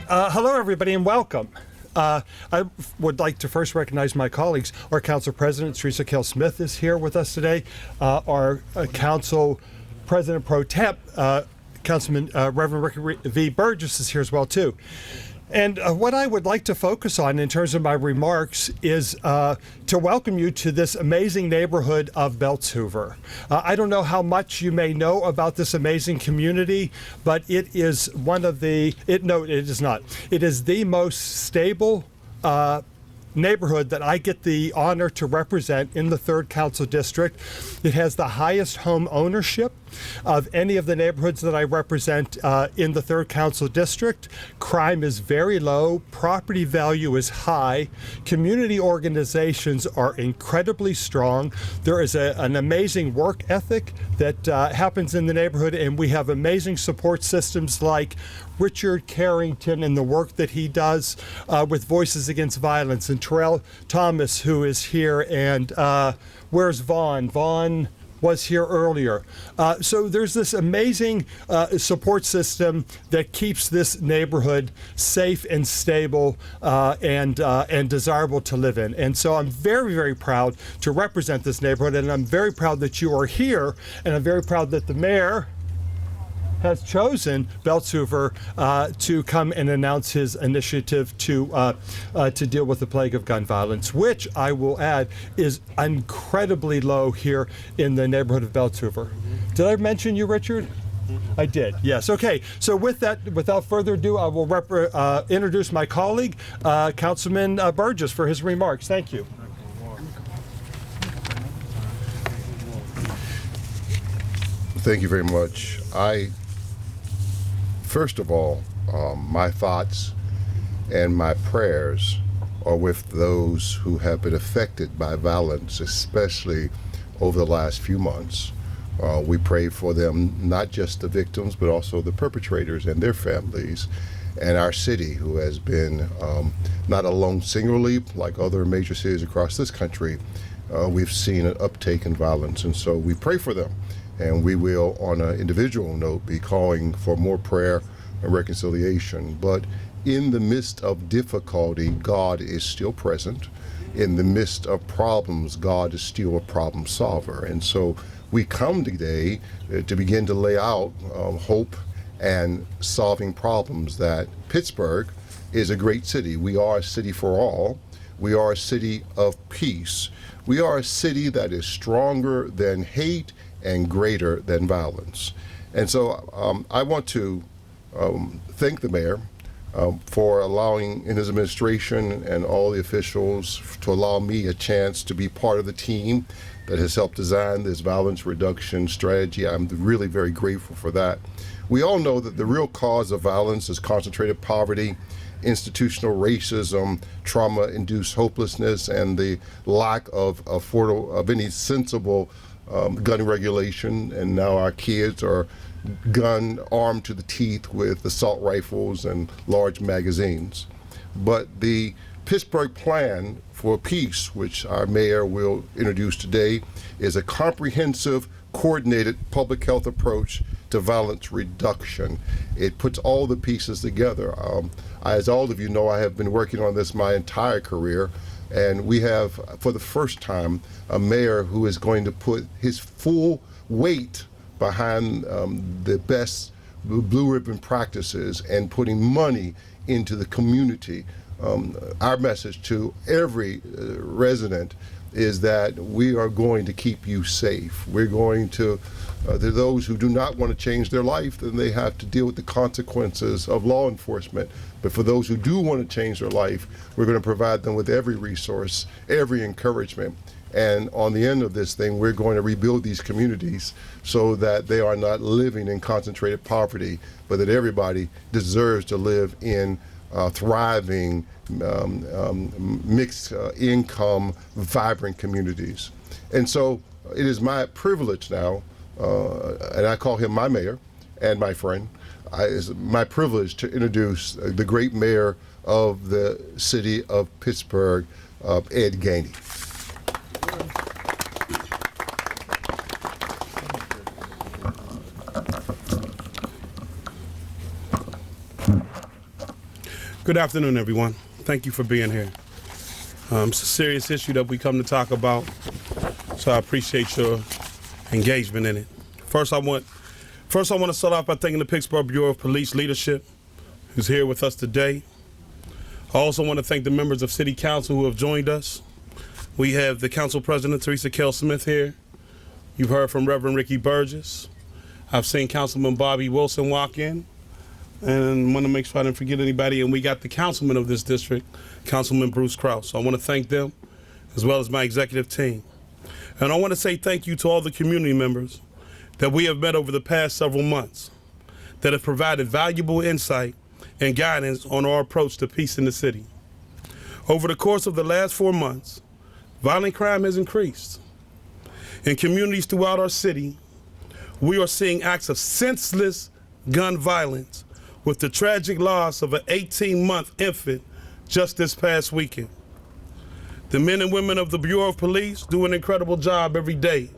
Hello, everybody, and welcome. I would like to first recognize my colleagues. Our Council President, Teresa Kell Smith, is here with us today. Our Council President Pro Temp, Councilman Reverend Rick V. Burgess, is here as well, too. And what I would like to focus on in terms of my remarks is to welcome you to this amazing neighborhood of Belts Hoover. I don't know how much you may know about this amazing community, but it is one of the, no, it is not. It is the most stable neighborhood that I get the honor to represent in the 3rd Council District. It has the highest home ownership of any of the neighborhoods that I represent in the 3rd Council District. Crime is very low, property value is high, community organizations are incredibly strong. There is an amazing work ethic that happens in the neighborhood, and we have amazing support systems like Richard Carrington and the work that he does with Voices Against Violence, and Terrell Thomas, who is here, and where's Vaughn? Vaughn was here earlier. So there's this amazing support system that keeps this neighborhood safe and stable and desirable to live in. And so I'm very, very proud to represent this neighborhood, and I'm very proud that you are here, and I'm very proud that the mayor has chosen Belts Hoover to come and announce his initiative to deal with the plague of gun violence, which I will add is incredibly low here in the neighborhood of Belts Hoover. Did I mention you, Richard? I did, yes. Okay, so with that, without further ado, I will introduce my colleague, Councilman Burgess, for his remarks. Thank you. Thank you very much. First of all, my thoughts and my prayers are with those who have been affected by violence, especially over the last few months. We pray for them, not just the victims, but also the perpetrators and their families, and our city, who has been not alone singularly, like other major cities across this country. We've seen an uptake in violence, and so we pray for them. And we will, on an individual note, be calling for more prayer and reconciliation. But in the midst of difficulty, God is still present. In the midst of problems, God is still a problem solver. And so we come today to begin to lay out hope and solving problems, that Pittsburgh is a great city. We are a city for all. We are a city of peace. We are a city that is stronger than hate and greater than violence. And so I want to thank the mayor for allowing, in his administration and all the officials, to allow me a chance to be part of the team that has helped design this violence reduction strategy. I'm really very grateful for that. We all know that the real cause of violence is concentrated poverty, institutional racism, trauma-induced hopelessness, and the lack of any sensible gun regulation. And now our kids are armed to the teeth with assault rifles and large magazines. But the Pittsburgh Plan for Peace, which our mayor will introduce today, is a comprehensive, coordinated public health approach to violence reduction. It puts all the pieces together. As all of you know, I have been working on this my entire career, and we have, for the first time, a mayor who is going to put his full weight behind the best blue ribbon practices and putting money into the community. Our message to every resident is that we are going to keep you safe. We're going to those who do not want to change their life, then they have to deal with the consequences of law enforcement. But for those who do want to change their life, we're going to provide them with every resource, every encouragement. And on the end of this thing, we're going to rebuild these communities so that they are not living in concentrated poverty, but that everybody deserves to live in thriving, mixed income, vibrant communities. And so it is my privilege now, and I call him my mayor and my friend, it's my privilege to introduce the great mayor of the city of Pittsburgh, Ed Gainey. Good afternoon, everyone. Thank you for being here. It's a serious issue that we come to talk about, so I appreciate your engagement in it. First, I want to start off by thanking the Pittsburgh Bureau of Police leadership who's here with us today. I also want to thank the members of City Council who have joined us. We have the Council President, Teresa Kell Smith, here. You've heard from Reverend Ricky Burgess. I've seen Councilman Bobby Wilson walk in, and want to make sure I didn't forget anybody. And we got the councilman of this district, Councilman Bruce Krause. So I want to thank them, as well as my executive team. And I want to say thank you to all the community members that we have met over the past several months that have provided valuable insight and guidance on our approach to peace in the city. Over the course of the last 4 months, violent crime has increased. In communities throughout our city, we are seeing acts of senseless gun violence, with the tragic loss of an 18-month infant just this past weekend. The men and women of the Bureau of Police do an incredible job every day.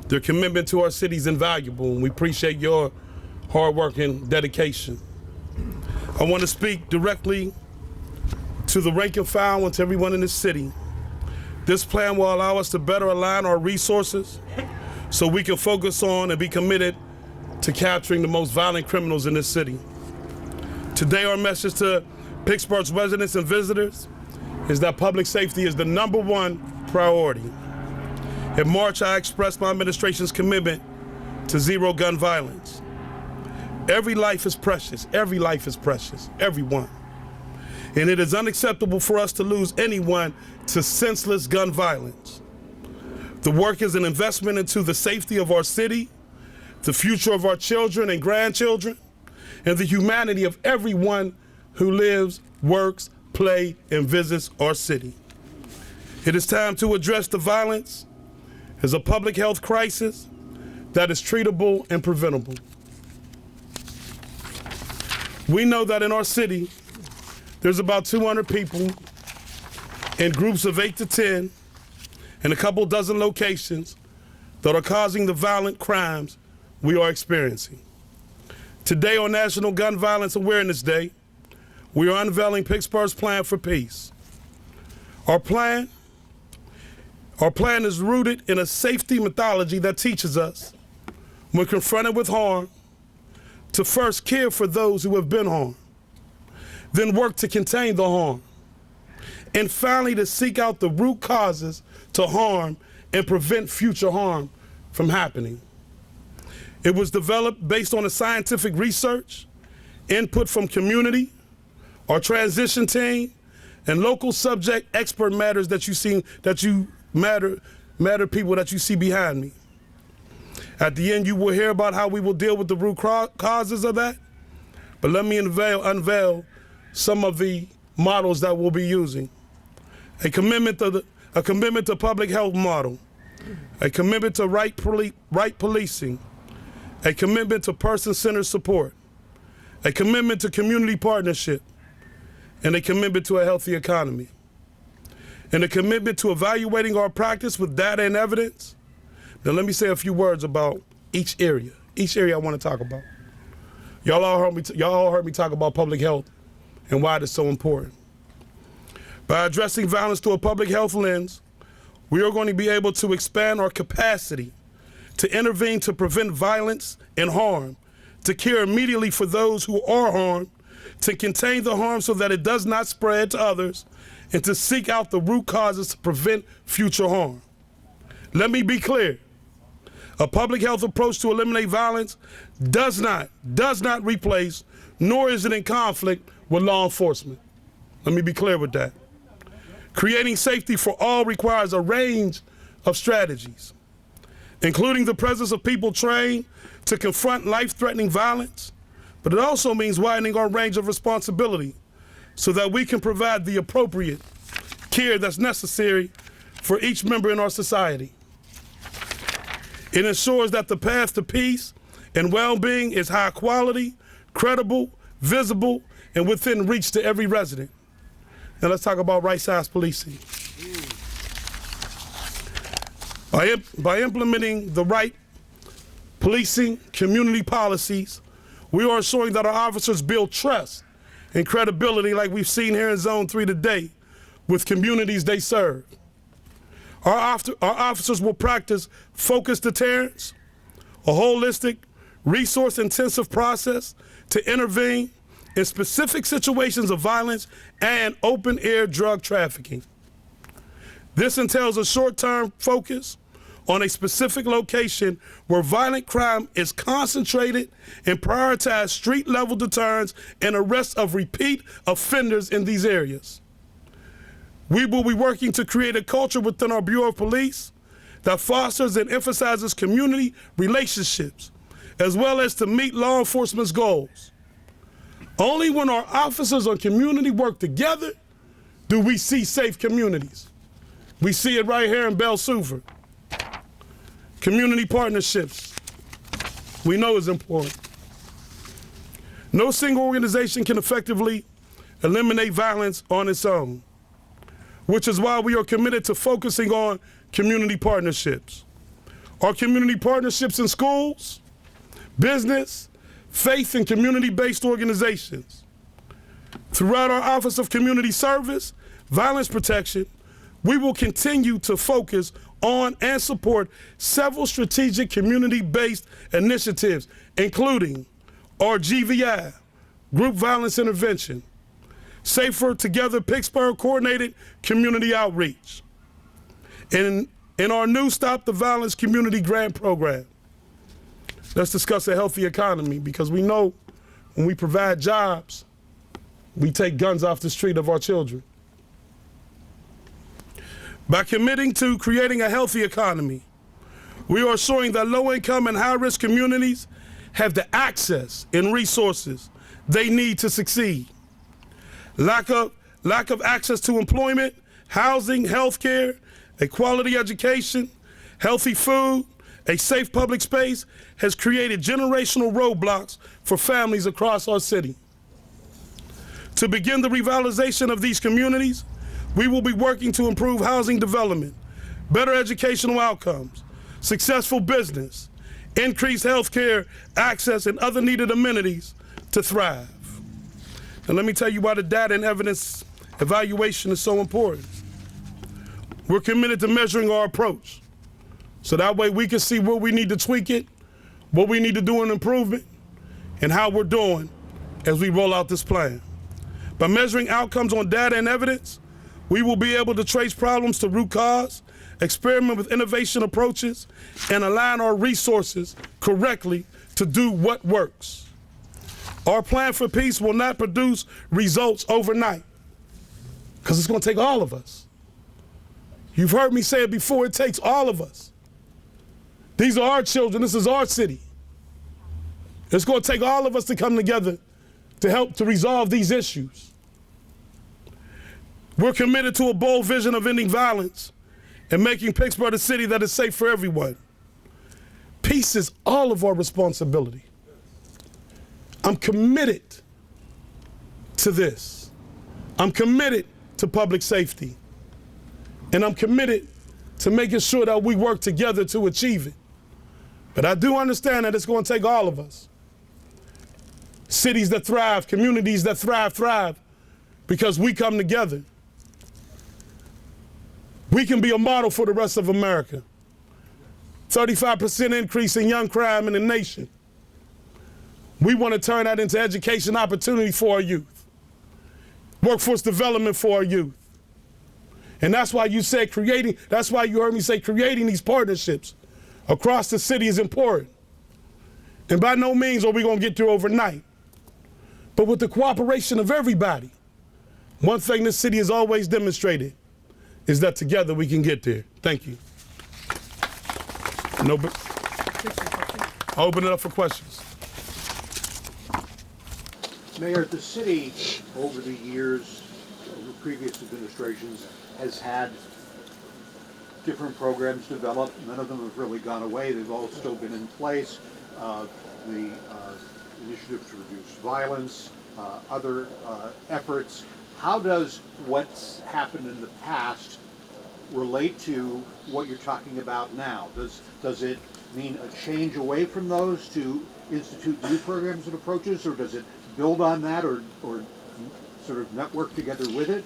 Their commitment to our city is invaluable, and we appreciate your hard work and dedication. I want to speak directly to the rank and file and to everyone in the city. This plan will allow us to better align our resources so we can focus on and be committed to capturing the most violent criminals in this city. Today, our message to Pittsburgh's residents and visitors is that public safety is the #1 priority. In March, I expressed my administration's commitment to zero gun violence. Every life is precious. Every life is precious. Everyone. And it is unacceptable for us to lose anyone to senseless gun violence. The work is an investment into the safety of our city, the future of our children and grandchildren, and the humanity of everyone who lives, works, plays, and visits our city. It is time to address the violence as a public health crisis that is treatable and preventable. We know that in our city, there's about 200 people in groups of 8 to 10 in a couple dozen locations that are causing the violent crimes we are experiencing. Today, on National Gun Violence Awareness Day, we are unveiling Pittsburgh's plan for peace. Our plan is rooted in a safety methodology that teaches us, when confronted with harm, to first care for those who have been harmed, then work to contain the harm, and finally to seek out the root causes to harm and prevent future harm from happening. It was developed based on a scientific research, input from community, our transition team, and local subject expert matters that you matter people that you see behind me. At the end, you will hear about how we will deal with the root causes of that. But let me unveil some of the models that we'll be using. A commitment to public health model, a commitment to right policing, a commitment to person-centered support, a commitment to community partnership, and a commitment to a healthy economy, and a commitment to evaluating our practice with data and evidence. Now let me say a few words about each area I want to talk about. Y'all all heard me talk about public health and why it is so important. By addressing violence through a public health lens, we are going to be able to expand our capacity to intervene to prevent violence and harm, to care immediately for those who are harmed, to contain the harm so that it does not spread to others, and to seek out the root causes to prevent future harm. Let me be clear. A public health approach to eliminate violence does not replace, nor is it in conflict with law enforcement. Let me be clear with that. Creating safety for all requires a range of strategies, including the presence of people trained to confront life-threatening violence, but it also means widening our range of responsibility so that we can provide the appropriate care that's necessary for each member in our society. It ensures that the path to peace and well-being is high quality, credible, visible, and within reach to every resident. Now let's talk about right-sized policing. By implementing the right policing community policies, we are ensuring that our officers build trust and credibility like we've seen here in Zone 3 today with communities they serve. Our officers will practice focused deterrence, a holistic, resource-intensive process to intervene in specific situations of violence and open-air drug trafficking. This entails a short-term focus on a specific location where violent crime is concentrated and prioritize street-level deterrence and arrest of repeat offenders in these areas. We will be working to create a culture within our Bureau of Police that fosters and emphasizes community relationships, as well as to meet law enforcement's goals. Only when our officers and community work together do we see safe communities. We see it right here in Bell-Suffolk. Community partnerships, we know is important. No single organization can effectively eliminate violence on its own, which is why we are committed to focusing on community partnerships. Our community partnerships in schools, business, faith, and community-based organizations. Throughout our Office of Community Service, Violence Protection, we will continue to focus on and support several strategic community-based initiatives, including our GVI, Group Violence Intervention, Safer Together Pittsburgh Coordinated Community Outreach, and in our new Stop the Violence Community Grant Program. Let's discuss a healthy economy, because we know when we provide jobs, we take guns off the street of our children. By committing to creating a healthy economy, we are ensuring that low-income and high-risk communities have the access and resources they need to succeed. Lack of access to employment, housing, health care, a quality education, healthy food, a safe public space has created generational roadblocks for families across our city. To begin the revitalization of these communities, we will be working to improve housing development, better educational outcomes, successful business, increased health care access, and other needed amenities to thrive. And let me tell you why the data and evidence evaluation is so important. We're committed to measuring our approach, so that way we can see where we need to tweak it, what we need to do in improvement, and how we're doing as we roll out this plan. By measuring outcomes on data and evidence, we will be able to trace problems to root cause, experiment with innovation approaches, and align our resources correctly to do what works. Our plan for peace will not produce results overnight, because it's going to take all of us. You've heard me say it before, it takes all of us. These are our children, this is our city. It's going to take all of us to come together to help to resolve these issues. We're committed to a bold vision of ending violence and making Pittsburgh a city that is safe for everyone. Peace is all of our responsibility. I'm committed to this. I'm committed to public safety. And I'm committed to making sure that we work together to achieve it. But I do understand that it's going to take all of us. Cities that thrive, communities that thrive because we come together. We can be a model for the rest of America. 35% increase in young crime in the nation. We want to turn that into education opportunity for our youth, workforce development for our youth. And that's why you said that's why you heard me say creating these partnerships across the city is important. And by no means are we going to get there overnight. But with the cooperation of everybody, one thing this city has always demonstrated is that together we can get there. Thank you. I'll open it up for questions. Mayor, the city, over the years, over previous administrations, has had different programs developed. None of them have really gone away. They've all still been in place. The initiative to reduce violence, other efforts. How does what's happened in the past relate to what you're talking about now? Does it mean a change away from those to institute new programs and approaches, or does it build on that, or sort of network together with it?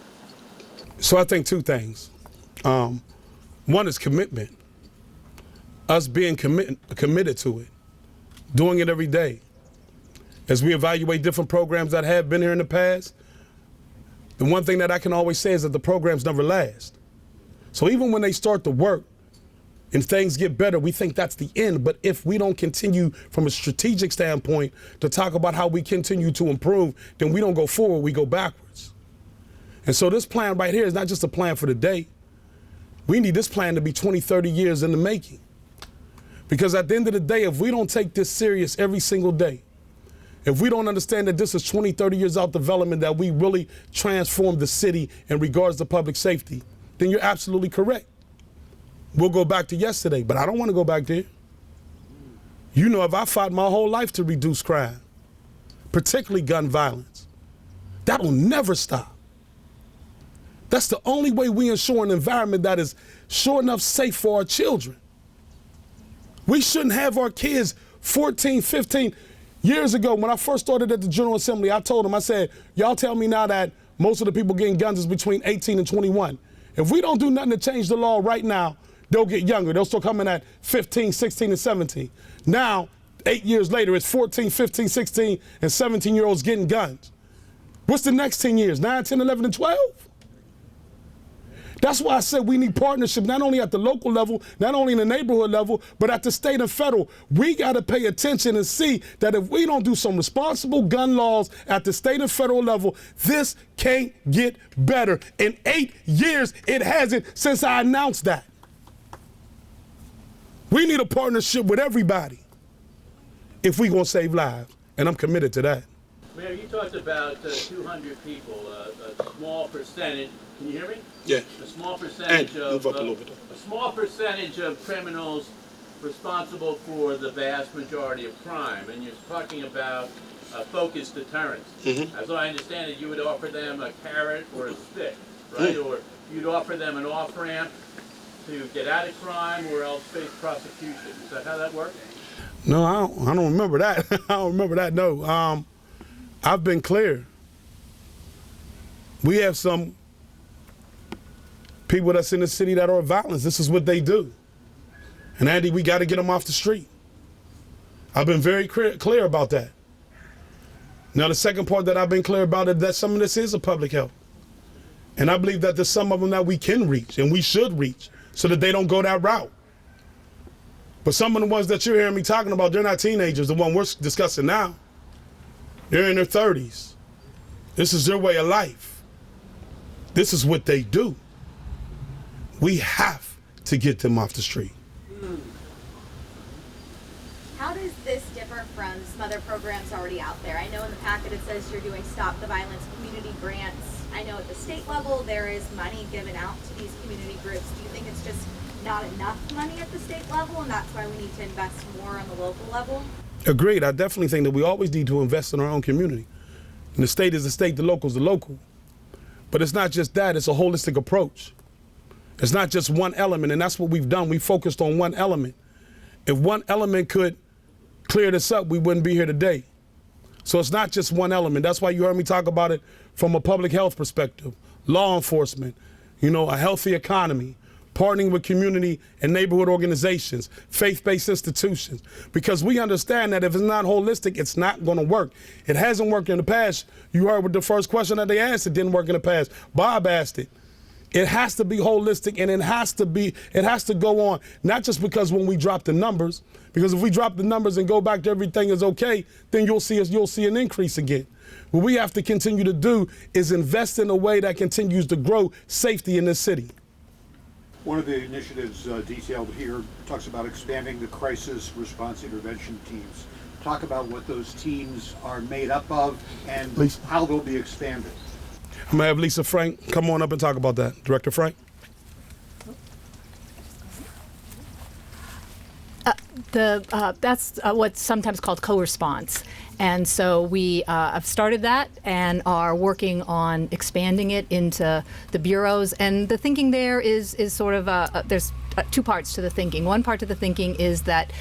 So I think two things. One is commitment. Us being committed to it, doing it every day. As we evaluate different programs that have been here in the past, the one thing that I can always say is that the programs never last. So even when they start to work and things get better, we think that's the end. But if we don't continue from a strategic standpoint to talk about how we continue to improve, then we don't go forward, we go backwards. And so this plan right here is not just a plan for the day. We need this plan to be 20, 30 years in the making. Because at the end of the day, if we don't take this serious every single day, if we don't understand that this is 20, 30 years out development, that we really transform the city in regards to public safety, then you're absolutely correct. We'll go back to yesterday, but I don't want to go back there. You know, if I fought my whole life to reduce crime, particularly gun violence, that'll never stop. That's the only way we ensure an environment that is sure enough safe for our children. We shouldn't have our kids 14, 15 years ago. When I first started at the General Assembly, I told them, I said, y'all tell me now that most of the people getting guns is between 18 and 21. If we don't do nothing to change the law right now, they'll get younger. They'll still come in at 15, 16, and 17. Now, 8 years later, it's 14, 15, 16, and 17-year-olds getting guns. What's the next 10 years? 9, 10, 11, and 12? That's why I said we need partnership, not only at the local level, not only in the neighborhood level, but at the state and federal. We got to pay attention and see that if we don't do some responsible gun laws at the state and federal level, this can't get better. In 8 years, it hasn't since I announced that. We need a partnership with everybody if we're going to save lives, and I'm committed to that. Mayor, you talked about 200 people, a small percentage. Can you hear me? Yeah. A small percentage move up a little bit. a small percentage of criminals responsible for the vast majority of crime, and you're talking about focused deterrence. As I understand it, you would offer them a carrot or a stick, right? Or you'd offer them an off-ramp to get out of crime or else face prosecution. Is that how that works? No, I don't remember that. I don't remember that, no. I've been clear. We have some people that's in the city that are violent. This is what they do. And Andy, we got to get them off the street. I've been very clear about that. Now, the second part that I've been clear about is that some of this is a public health. And I believe that there's some of them that we can reach and we should reach so that they don't go that route. But some of the ones that you're hearing me talking about, they're not teenagers, the one we're discussing now. They're in their 30s. This is their way of life. This is what they do. We have to get them off the street. How does this differ from some other programs already out there? I know in the packet it says you're doing Stop the Violence community grants. I know at the state level there is money given out to these community groups. Do you think it's just not enough money at the state level and that's why we need to invest more on the local level? Agreed. I definitely think that we always need to invest in our own community. And the state is the state, the local is the local. But it's not just that, it's a holistic approach. It's not just one element, and that's what we've done. We focused on one element. If one element could clear this up, we wouldn't be here today. So it's not just one element. That's why you heard me talk about it from a public health perspective, law enforcement, a healthy economy, partnering with community and neighborhood organizations, faith-based institutions, because we understand that if it's not holistic, it's not going to work. It hasn't worked in the past. You heard with the first question that they asked, it didn't work in the past. Bob asked it. It has to be holistic, and it has to go on, not just because when we drop the numbers, because if we drop the numbers and go back to everything is okay, then you'll see an increase again. What we have to continue to do is invest in a way that continues to grow safety in this city. One of the initiatives detailed here talks about expanding the crisis response intervention teams. Talk about what those teams are made up of and Lisa. how they'll be expanded. I'm gonna have Lisa Frank come on up and talk about that. Director Frank. That's what's sometimes called co-response. And so we have started that and are working on expanding it into the bureaus. And the thinking there is sort of, there's two parts to the thinking. One part of the thinking is that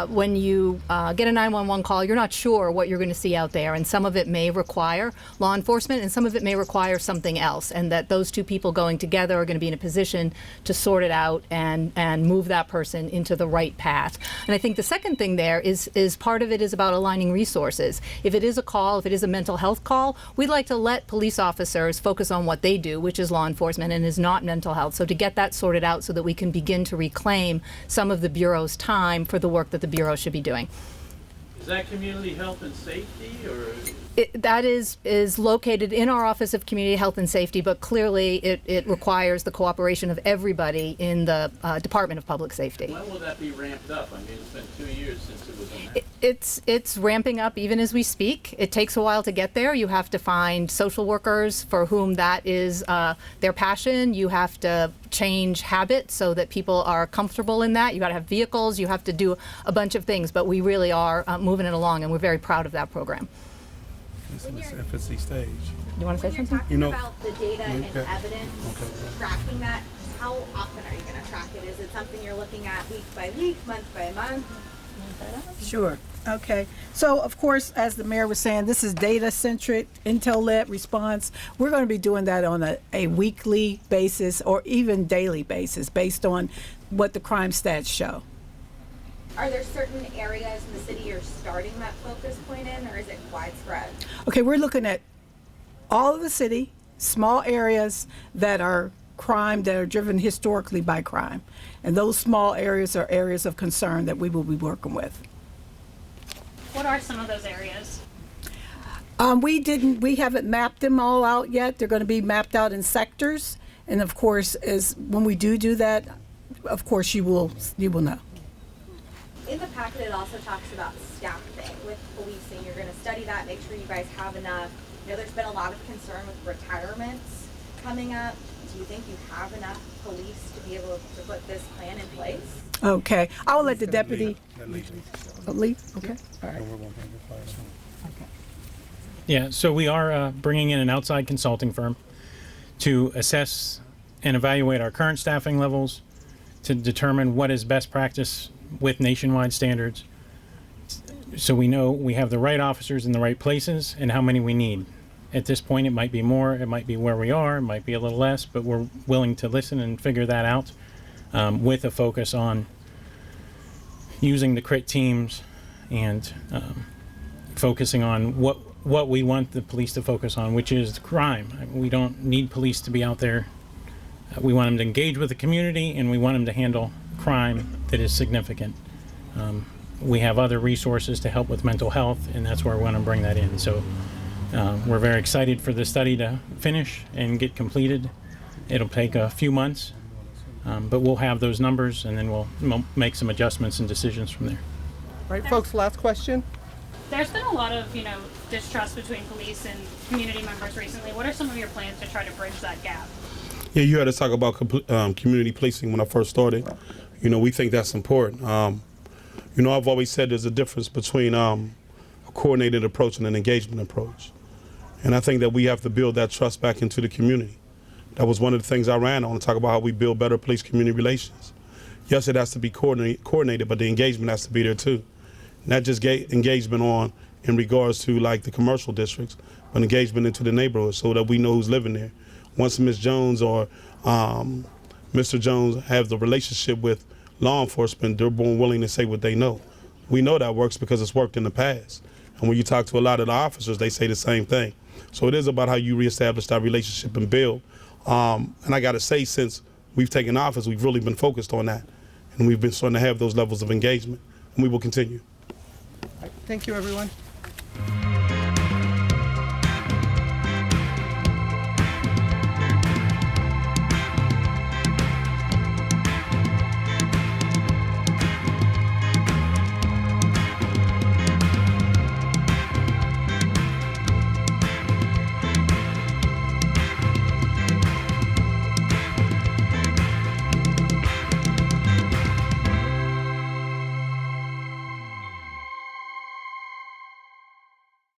when you get a 911 call, you're not sure what you're going to see out there, and some of it may require law enforcement and some of it may require something else, and that those two people going together are going to be in a position to sort it out and move that person into the right path. And I think the second thing there is part of it is about aligning resources. If it is a call, if it is a mental health call, we'd like to let police officers focus on what they do, which is law enforcement and is not mental health. So to get that sorted out so that we can begin to reclaim some of the Bureau's time for the work that the Bureau should be doing. Is that community health and safety, or? That is located in our Office of Community Health and Safety, but clearly it requires the cooperation of everybody in the Department of Public Safety. When will that be ramped up? I mean, it's been 2 years since it was announced. It's ramping up even as we speak. It takes a while to get there. You have to find social workers for whom that is their passion. You have to change habits so that people are comfortable in that. You got to have vehicles. You have to do a bunch of things, but we really are moving it along, and we're very proud of that program. This is the FSC stage. You want to say When you're something? talking about the data and Okay. evidence, tracking that, how often are you going to track it? Is it something you're looking at week by week, month by month? Sure. Okay. So, of course, as the mayor was saying, this is data-centric, intel-led response. We're going to be doing that on a weekly basis or even daily basis based on what the crime stats show. Are there certain areas in the city you're starting that focus point in, or is it widespread? Okay, we're looking at all of the city, small areas that are crime, that are driven historically by crime. And those small areas are areas of concern that we will be working with. What are some of those areas? We haven't mapped them all out yet. They're going to be mapped out in sectors. And of course, when we do that, of course, you will know. In the packet, it also talks about staffing with policing. You're going to study that, make sure you guys have enough. You know, there's been a lot of concern with retirements coming up. Do you think you have enough police to be able to put this plan in place? Okay. I will let the deputy leave. Okay. All right. Yeah, so we are bringing in an outside consulting firm to assess and evaluate our current staffing levels to determine what is best practice with nationwide standards, so we know we have the right officers in the right places and how many we need. At this point, it might be more, it might be where we are, it might be a little less, but we're willing to listen and figure that out with a focus on using the CRIT teams and focusing on what we want the police to focus on, which is crime. We don't need police to be out there. We want them to engage with the community, and we want them to handle crime that is significant. We have other resources to help with mental health, and that's where we want to bring that in. So we're very excited for the study to finish and get completed. It'll take a few months, but we'll have those numbers, and then we'll make some adjustments and decisions from there. Right, folks, last question. There's been a lot of, distrust between police and community members recently. What are some of your plans to try to bridge that gap? Yeah, you heard us talk about community policing when I first started. We think that's important. I've always said there's a difference between a coordinated approach and an engagement approach. And I think that we have to build that trust back into the community. That was one of the things I ran on, to talk about how we build better police-community relations. Yes, it has to be coordinated, but the engagement has to be there too. Not just engagement in regards to like the commercial districts, but engagement into the neighborhood so that we know who's living there. Once Ms. Jones or Mr. Jones have the relationship with law enforcement, they're more willing to say what they know. We know that works because it's worked in the past. And when you talk to a lot of the officers, they say the same thing. So it is about how you reestablish that relationship and build. And I got to say, since we've taken office, we've really been focused on that. And we've been starting to have those levels of engagement. And we will continue. Thank you, everyone.